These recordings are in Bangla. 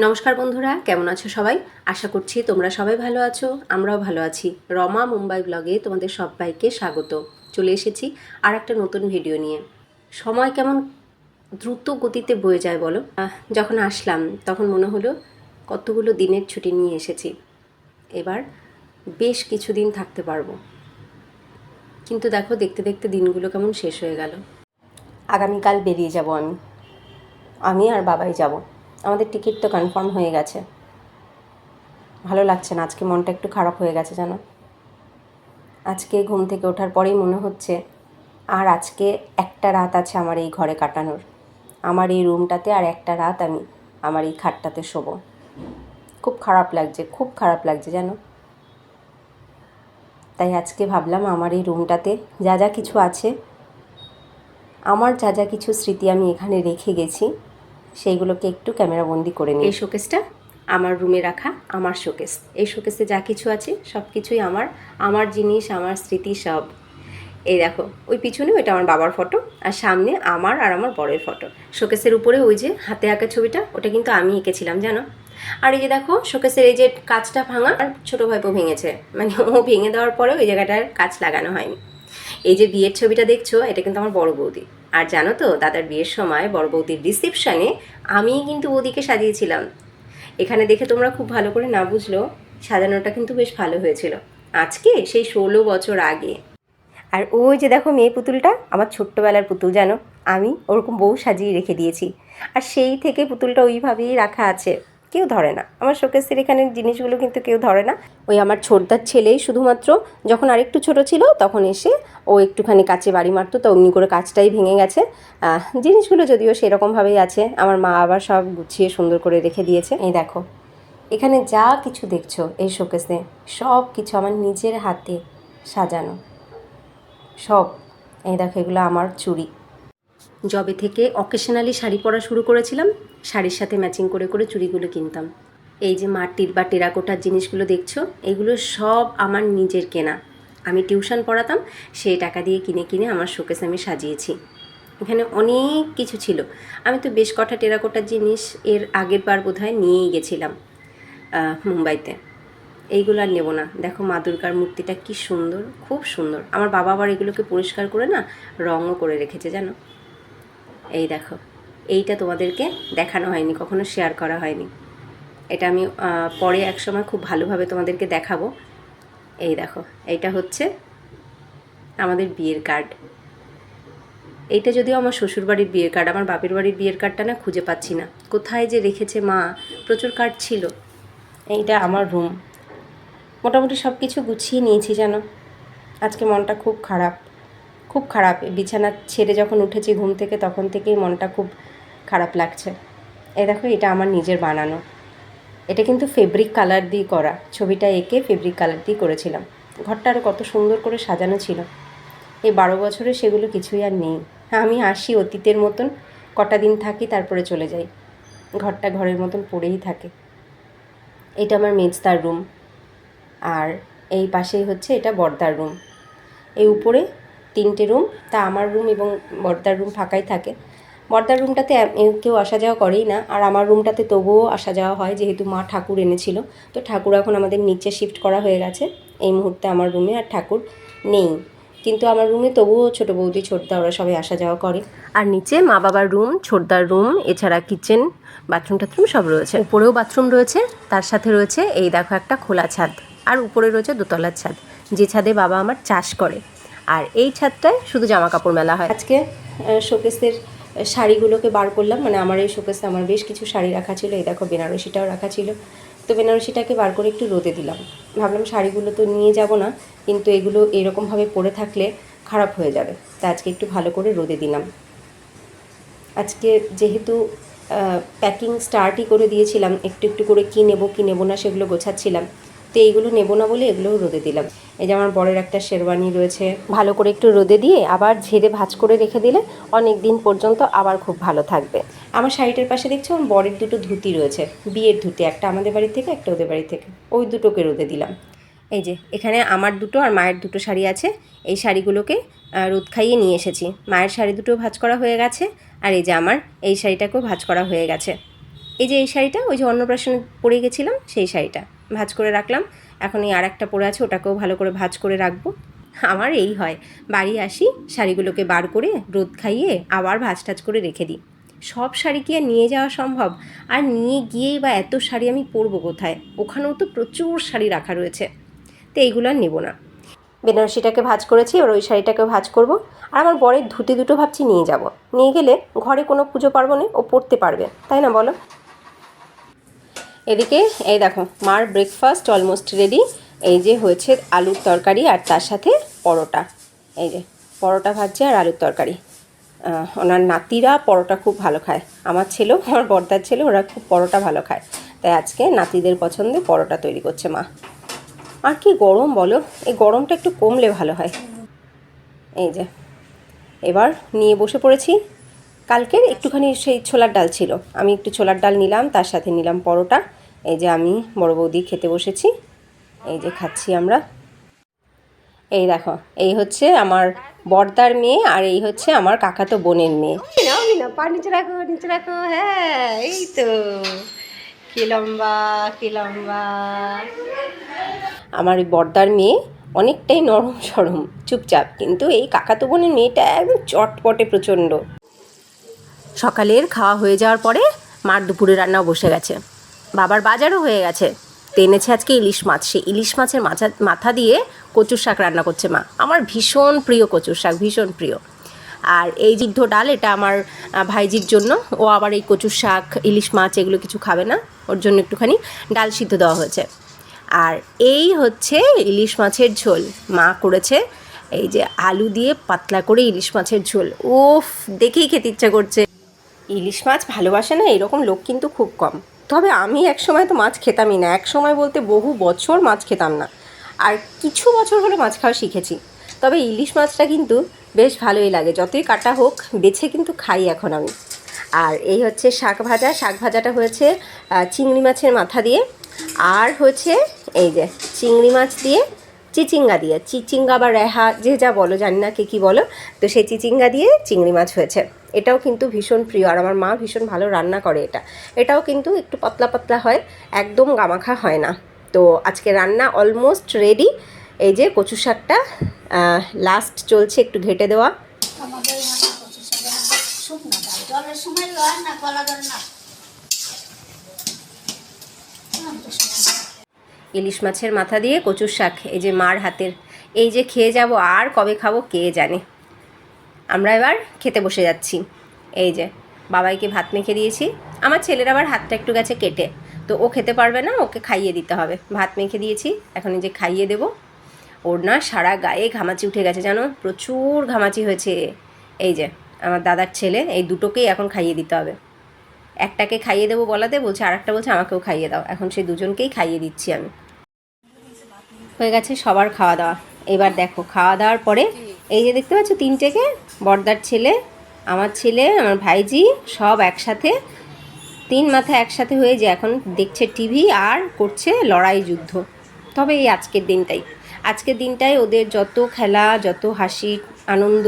নমস্কার বন্ধুরা, কেমন আছো সবাই? আশা করছি তোমরা সবাই ভালো আছো, আমরাও ভালো আছি। রমা মুম্বাই ব্লগে তোমাদের সবাইকে স্বাগত। চলে এসেছি আর একটা নতুন ভিডিও নিয়ে। সময় কেমন দ্রুত গতিতে বয়ে যায় বলো। যখন আসলাম তখন মনে হলো কতগুলো দিনের ছুটি নিয়ে এসেছি, এবার বেশ কিছুদিন থাকতে পারবো। কিন্তু দেখো, দেখতে দেখতে দিনগুলো কেমন শেষ হয়ে গেল। আগামীকাল বেরিয়ে যাব আমি আর বাবাই যাব। আমাদের টিকিট তো কনফার্ম হয়ে গেছে। ভালো লাগছে না, আজকে মনটা একটু খারাপ হয়ে গেছে জানো। আজকে ঘুম থেকে ওঠার পরেই মনে হচ্ছে আর আজকে একটা রাত আছে আমার এই ঘরে কাটানোর। আমার এই রুমটাতে আর একটা রাত আমি আমার এই খাটটাতে শোবো। খুব খারাপ লাগছে, খুব খারাপ লাগছে জানো। তাই আজকে ভাবলাম আমার এই রুমটাতে যা যা কিছু আছে, আমার যা যা কিছু স্মৃতি আমি এখানে রেখে গেছি, সেইগুলোকে একটু ক্যামেরাবন্দি করে নিই। এই শোকেসটা আমার রুমে রাখা, আমার শোকেস। এই শোকেসে যা কিছু আছে সব কিছুই আমার জিনিস, আমার স্মৃতি সব। এই দেখো, ওই পিছনে ওইটা আমার বাবার ফটো, আর সামনে আমার আর আমার বরের ফটো। শোকেসের উপরে ওই যে হাতে আঁকা ছবিটা, ওটা কিন্তু আমি এঁকেছিলাম জানো। আর এই যে দেখো, শোকেসের এই যে কাঁচটা ভাঙা, আর ছোটো ভাইপো ভেঙেছে, মানে ও ভেঙে দেওয়ার পরে ওই জায়গাটার কাঁচ লাগানো হয়নি। এই যে বিয়ের ছবিটা দেখছো, এটা কিন্তু আমার বড় বৌদি। আর জানো তো, দাদার বিয়ের সময় বড় বৌদির রিসেপশানে আমিই কিন্তু বৌদিকে সাজিয়েছিলাম। এখানে দেখে তোমরা খুব ভালো করে না বুঝলেও সাজানোটা কিন্তু বেশ ভালো হয়েছিল। আজকে সেই 16 বছর আগে। আর ওই যে দেখো মেয়ে পুতুলটা, আমার ছোট্টবেলার পুতুল জানো। আমি ওরকম বউ সাজিয়ে রেখে দিয়েছি, আর সেই থেকে পুতুলটা ওইভাবেই রাখা আছে, কেউ ধরে না। আমার শোকেসের এখানের জিনিসগুলো কিন্তু কেউ ধরে না। ওই আমার ছোটদার ছেলেই শুধুমাত্র যখন আরেকটু ছোট ছিল তখন এসে ও একটুখানি কাচে বাড়ি মারতো, তো অমনি করে কাচটাই ভেঙে গেছে। জিনিসগুলো যদিও সেরকমভাবেই আছে, আমার মা আবার সব গুছিয়ে সুন্দর করে রেখে দিয়েছে। এই দেখো, এখানে যা কিছু দেখছো এই শোকেসে, সব কিছু আমার নিজের হাতে সাজানো সব। এই দেখো, এগুলো আমার চুড়ি। যবে থেকে অকেশনালি শাড়ি পরা শুরু করেছিলাম, শাড়ির সাথে ম্যাচিং করে করে চুড়িগুলো কিনতাম। এই যে মাটির বা টেরাকোটার জিনিসগুলো দেখছো, এগুলো সব আমার নিজের কেনা। আমি টিউশন পড়াতাম, সেই টাকা দিয়ে কিনে কিনে আমার শোকেস আমি সাজিয়েছি। এখানে অনেক কিছু ছিল। আমি তো বেশ কটা টেরাকোটার জিনিস এর আগের বার বোধহয় নিয়েই গেছিলাম মুম্বাইতে। এইগুলো আর নেব না। দেখো মা দুর্গার মূর্তিটা কি সুন্দর, খুব সুন্দর। আমার বাবা আবার এগুলোকে পরিষ্কার করে না রঙও করে রেখেছে জানো। এই দেখো, এইটা তোমাদেরকে দেখানো হয়নি, কখনো শেয়ার করা হয়নি। এটা আমি পরে এক সময় খুব ভালোভাবে তোমাদেরকে দেখাবো। এই দেখো, এইটা হচ্ছে আমাদের বিয়ের কার্ড। এইটা যদিও আমার শ্বশুরবাড়ির বিয়ের কার্ড, আমার বাপের বাড়ির বিয়ের কার্ডটা না খুঁজে পাচ্ছি না, কোথায় যে রেখেছে মা। প্রচুর কার্ড ছিল। এইটা আমার রুম। মোটামুটি সব কিছু গুছিয়ে নিয়েছি জানো। আজকে মনটা খুব খারাপ, খুব খারাপ। বিছানা ছেড়ে যখন উঠেছি ঘুম থেকে তখন থেকেই মনটা খুব খারাপ লাগছে। এই দেখো, এটা আমার নিজের বানানো। এটা কিন্তু ফেব্রিক কালার দিয়ে করা, ছবিটা এঁকে ফেব্রিক কালার দিয়ে করেছিলাম। ঘরটা আরও কত সুন্দর করে সাজানো ছিল। এই 12 বছরে সেগুলো কিছুই আর নেই। আমি আসি অতীতের মতন, কটা দিন থাকি তারপরে চলে যাই। ঘরটা ঘরের মতন পড়েই থাকে। এটা আমার মেজদার রুম, আর এই পাশেই হচ্ছে এটা বড়দার রুম। এই উপরে 3টে রুম, তা আমার রুম এবং বড়দার রুম ফাঁকাই থাকে। বড়দার রুমটাতে কেউ আসা যাওয়া করেই না, আর আমার রুমটাতে তবুও আসা যাওয়া হয়, যেহেতু মা ঠাকুর এনেছিল। তো ঠাকুর এখন আমাদের নিচে শিফট করা হয়ে গেছে। এই মুহূর্তে আমার রুমে আর ঠাকুর নেই, কিন্তু আমার রুমে তবুও ছোটো বৌদি ছোটদা ওরা সবাই আসা যাওয়া করে। আর নিচে মা বাবার রুম, ছোটদার রুম, এছাড়া কিচেন, বাথরুম টাথরুম সব রয়েছে। উপরেও বাথরুম রয়েছে, তার সাথে রয়েছে এই দেখো একটা খোলা ছাদ, আর উপরে রয়েছে দোতলার ছাদ, যে ছাদে বাবা আমার চাষ করে। আর এই ছাদটায় শুধু জামা কাপড় মেলা হয়। আজকে শোকেসের শাড়িগুলোকে বার করলাম, মানে আমার এই শোকেসে আমার বেশ কিছু শাড়ি রাখা ছিল। এই দেখো বেনারসিটাও রাখা ছিল, তো বেনারসিটাকে বার করে একটু রোদে দিলাম। ভাবলাম শাড়িগুলো তো নিয়ে যাব না, কিন্তু এগুলো এরকমভাবে পরে থাকলে খারাপ হয়ে যাবে, তা আজকে একটু ভালো করে রোদে দিলাম। আজকে যেহেতু প্যাকিং স্টার্টই করে দিয়েছিলাম, একটু একটু করে কী নেবো না সেগুলো গোছাচ্ছিলাম, তো এইগুলো নেবো না বলে এগুলোও রোদে দিলাম। এই যে আমার বরের একটা শেরওয়ানি রয়েছে, ভালো করে একটু রোদে দিয়ে আবার ঝেড়ে ভাঁজ করে রেখে দিলে অনেক দিন পর্যন্ত আবার খুব ভালো থাকবে। আমার শাড়িটার পাশে দেখছো আমার বরের দুটো ধুতি রয়েছে, বিয়ের ধুতি, একটা আমাদের বাড়ি থেকে একটা ওদের বাড়ি থেকে, ওই দুটোকে রোদে দিলাম। এই যে এখানে আমার দুটো আর মায়ের দুটো শাড়ি আছে, এই শাড়িগুলোকে রোদ খাইয়ে নিয়ে এসেছি। মায়ের শাড়ি দুটো ভাঁজ করা হয়ে গেছে, আর এই যে আমার এই শাড়িটাকেও ভাঁজ করা হয়ে গেছে। এই যে এই শাড়িটা ওই যে অন্নপ্রাশনে পরে গেছিলাম সেই শাড়িটা ভাঁজ করে রাখলাম। এখন এই আর একটা পরে আছে, ওটাকেও ভালো করে ভাঁজ করে রাখবো। আমার এই হয়, বাড়ি আসি শাড়িগুলোকে বার করে রোদ খাইয়ে আবার ভাঁজ টাজ করে রেখে দিই। সব শাড়ি কি আর নিয়ে যাওয়া সম্ভব? আর নিয়ে গিয়েই বা এত শাড়ি আমি পরবো কোথায়? ওখানেও তো প্রচুর শাড়ি রাখা রয়েছে, তো এইগুলো আর নেবো না। বেনারসিটাকে ভাঁজ করেছি, এবার ওই শাড়িটাকেও ভাঁজ করব। আর আমার বরের ধুতি দুটো ভাবছি নিয়ে যাব, নিয়ে গেলে ঘরে কোনো পুজো পার্বণে ও পরতে পারবে, তাই না বলো? এদিকে এই দেখো মার ব্রেকফাস্ট অলমোস্ট রেডি। এই যে হয়েছে আলুর তরকারি আর তার সাথে পরোটা। এই যে পরোটা ভাজছে আর আলুর তরকারি। ওনার নাতিরা পরোটা খুব ভালো খায়, আমার ছেলেও, আমার বড়দার ছেলে, ওরা খুব পরোটা ভালো খায়, তাই আজকে নাতিদের পছন্দে পরোটা তৈরি করছে মা। আর কি গরম বলো, এই গরমটা একটু কমলে ভালো হয়। এই যে এবার নিয়ে বসে পড়েছি। কালকের একটুখানি সেই ছোলার ডাল ছিল, আমি একটু ছোলার ডাল নিলাম, তার সাথে নিলাম পরোটা। এই যে আমি বড় বৌদি খেতে বসেছি, এই যে খাচ্ছি আমরা। এই দেখো এই হচ্ছে আমার বড়দার মেয়ে আর এই হচ্ছে আমার কাকাতো বোনের মেয়ে। পা নিচে রাখো, নিচে রাখো, হ্যাঁ এই তো কি লম্বা কি লম্বা। আমার বড়দার মেয়ে অনেকটাই নরম সরম চুপচাপ, কিন্তু এই কাকাতো বোনের মেয়েটা একদম চটপটে প্রচণ্ড। সকালের খাওয়া হয়ে যাওয়ার পরে মার দুপুরে রান্নাও বসে গেছে, বাবার বাজারও হয়ে গেছে। তো এনেছে আজকে ইলিশ মাছ, সেই ইলিশ মাছের মাথা দিয়ে কচুর শাক রান্না করছে মা। আমার ভীষণ প্রিয় কচুর শাক, ভীষণ প্রিয়। আর এই সিদ্ধ ডাল এটা আমার ভাইজির জন্য, ও আবার এই কচুর শাক ইলিশ মাছ এগুলো কিছু খাবে না, ওর জন্য একটুখানি ডাল সিদ্ধ দেওয়া হয়েছে। আর এই হচ্ছে ইলিশ মাছের ঝোল মা করেছে, এই যে আলু দিয়ে পাতলা করে ইলিশ মাছের ঝোল। উফ, দেখেই খেতে ইচ্ছা করছে। ইলিশ মাছ ভালোবাসে না এরকম লোক কিন্তু খুব কম। তবে আমি এক সময় তো মাছ খেতামই না, এক সময় বলতে বহু বছর মাছ খেতাম না, আর কিছু বছর হলো মাছ খাওয়া শিখেছি। তবে ইলিশ মাছটা কিন্তু বেশ ভালোই লাগে, যতই কাটা হোক বেছে কিন্তু খাই এখন আমি। আর এই হচ্ছে শাক ভাজা, শাক ভাজাটা হয়েছে চিংড়ি মাছের মাথা দিয়ে, আর হচ্ছে এই যে চিংড়ি মাছ দিয়ে চিচিঙ্গা দিয়ে, চিচিঙ্গা বা রেহা যে যা বলো জানি না কে কী বলো, তো সেই চিচিঙ্গা দিয়ে চিংড়ি মাছ হয়েছে। এটাও কিন্তু ভীষণ প্রিয়, আর আমার মা ভীষণ ভালো রান্না করে এটাও কিন্তু একটু পাতলা পাতলা হয়, একদম গামাখা হয় না। তো আজকে রান্না অলমোস্ট রেডি। এই যে কচু শাকটা লাস্ট চলছে একটু ঘেটে দেওয়া। ইলিশ মাছের মাথা দিয়ে কচুর শাক, এই যে মার হাতের, এই যে খেয়ে যাব, আর কবে খাবো কে জানে। আমরা এবার খেতে বসে যাচ্ছি। এই যে বাবাইকে ভাত মেখে দিয়েছি, আমার ছেলের আবার হাতটা একটু গেছে কেটে, তো ও খেতে পারবে না, ওকে খাইয়ে দিতে হবে। ভাত মেখে দিয়েছি, এখন এই যে খাইয়ে দেবো। ওর না সারা গায়ে ঘামাচি উঠে গেছে জানো, প্রচুর ঘামাচি হয়েছে। এই যে আমার দাদার ছেলে, এই দুটোকেই এখন খাইয়ে দিতে হবে। একটাকে খাইয়ে দেবো বলাতে বলছে, আর একটা বলছে আমাকেও খাইয়ে দাও, এখন সেই দুজনকেই খাইয়ে দিচ্ছি আমি। হয়ে গেছে সবার খাওয়া দাওয়া। এবার দেখো খাওয়া দাওয়ার পরে এই যে দেখতে পাচ্ছ তিনটেকে, বড়দার ছেলে, আমার ছেলে, আমার ভাইজি, সব একসাথে তিন মাথা একসাথে হয়ে যে এখন দেখছে টিভি আর করছে লড়াই যুদ্ধ। তবে এই আজকের দিনটাই ওদের যত খেলা, যত হাসি আনন্দ,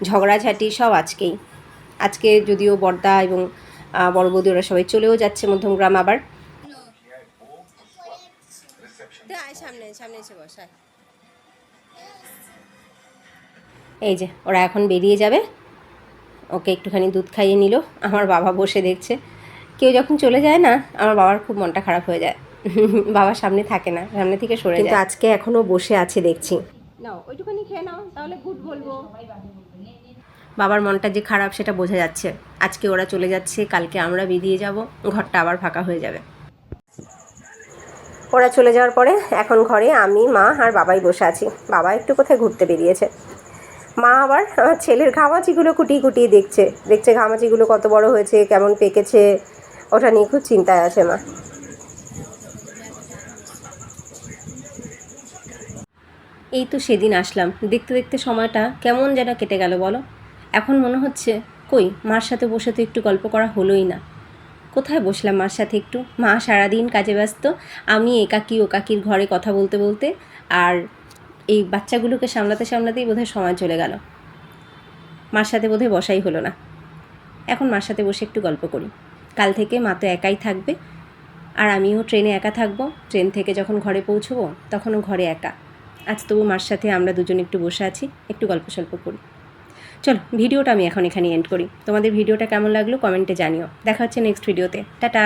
ঝগড়াঝাটি সব আজকেই। আজকে যদিও বড়দা এবং বড় বৌদি ওরা সবাই চলেও যাচ্ছে মধ্যমগ্রাম আবার। সামনে সামনে এসে বসায়। এই যে ওরা এখন বেরিয়ে যাবে, ওকে একটুখানি দুধ খাইয়ে নিল। আমার বাবা বসে দেখছে। কেউ যখন চলে যায় না, আমার বাবার খুব মনটা খারাপ হয়ে যায়। বাবার সামনে থাকে না, সামনে থেকে সরে যায়। কিন্তু আজকে এখনও বসে আছে দেখছি। নাও ওইটুখানি খেয়ে নাও, তাহলে গুড বলবো। বাবার মনটা যে খারাপ সেটা বোঝা যাচ্ছে। আজকে ওরা চলে যাচ্ছে, কালকে আমরা বেরিয়ে যাব, ঘরটা আবার ফাঁকা হয়ে যাবে। ওরা চলে যাওয়ার পরে এখন ঘরে আমি, মা আর বাবাই বসে আছি। বাবা একটু কোথায় ঘুরতে বেরিয়েছে। মা আবার আমার ছেলের ঘামাচিগুলো কুটিয়ে কুটিয়ে দেখছে ঘামাচিগুলো কত বড় হয়েছে, কেমন পেকেছে, ওটা নিয়ে খুব চিন্তায় আছে মা। এই তো সেদিন আসলাম, দেখতে দেখতে সময়টা কেমন যেন কেটে গেল বলো। এখন মনে হচ্ছে কই মার সাথে বসে তো একটু গল্প করা হলোই না। কোথায় বসলাম মার সাথে একটু? মা সারাদিন কাজে ব্যস্ত, আমি একাকী ওকাকির ঘরে কথা বলতে বলতে, আর এই বাচ্চাগুলোকে সামলাতে সামলাতেই বোধহয় সময় চলে গেল। মার সাথে বোধহয় বসাই হলো না। এখন মার সাথে বসে একটু গল্প করি। কাল থেকে মা তো একাই থাকবে, আর আমিও ট্রেনে একা থাকবো। ট্রেন থেকে যখন ঘরে পৌঁছবো তখনও ঘরে একা। আজ তবু মার সাথে আমরা দুজন একটু বসে আছি, একটু গল্প সল্প করি। চলো ভিডিওটা আমি এখন এখানে এন্ড করি। তোমাদের ভিডিওটা কেমন লাগলো কমেন্টে জানিও। দেখা হচ্ছে নেক্সট ভিডিওতে। টাটা।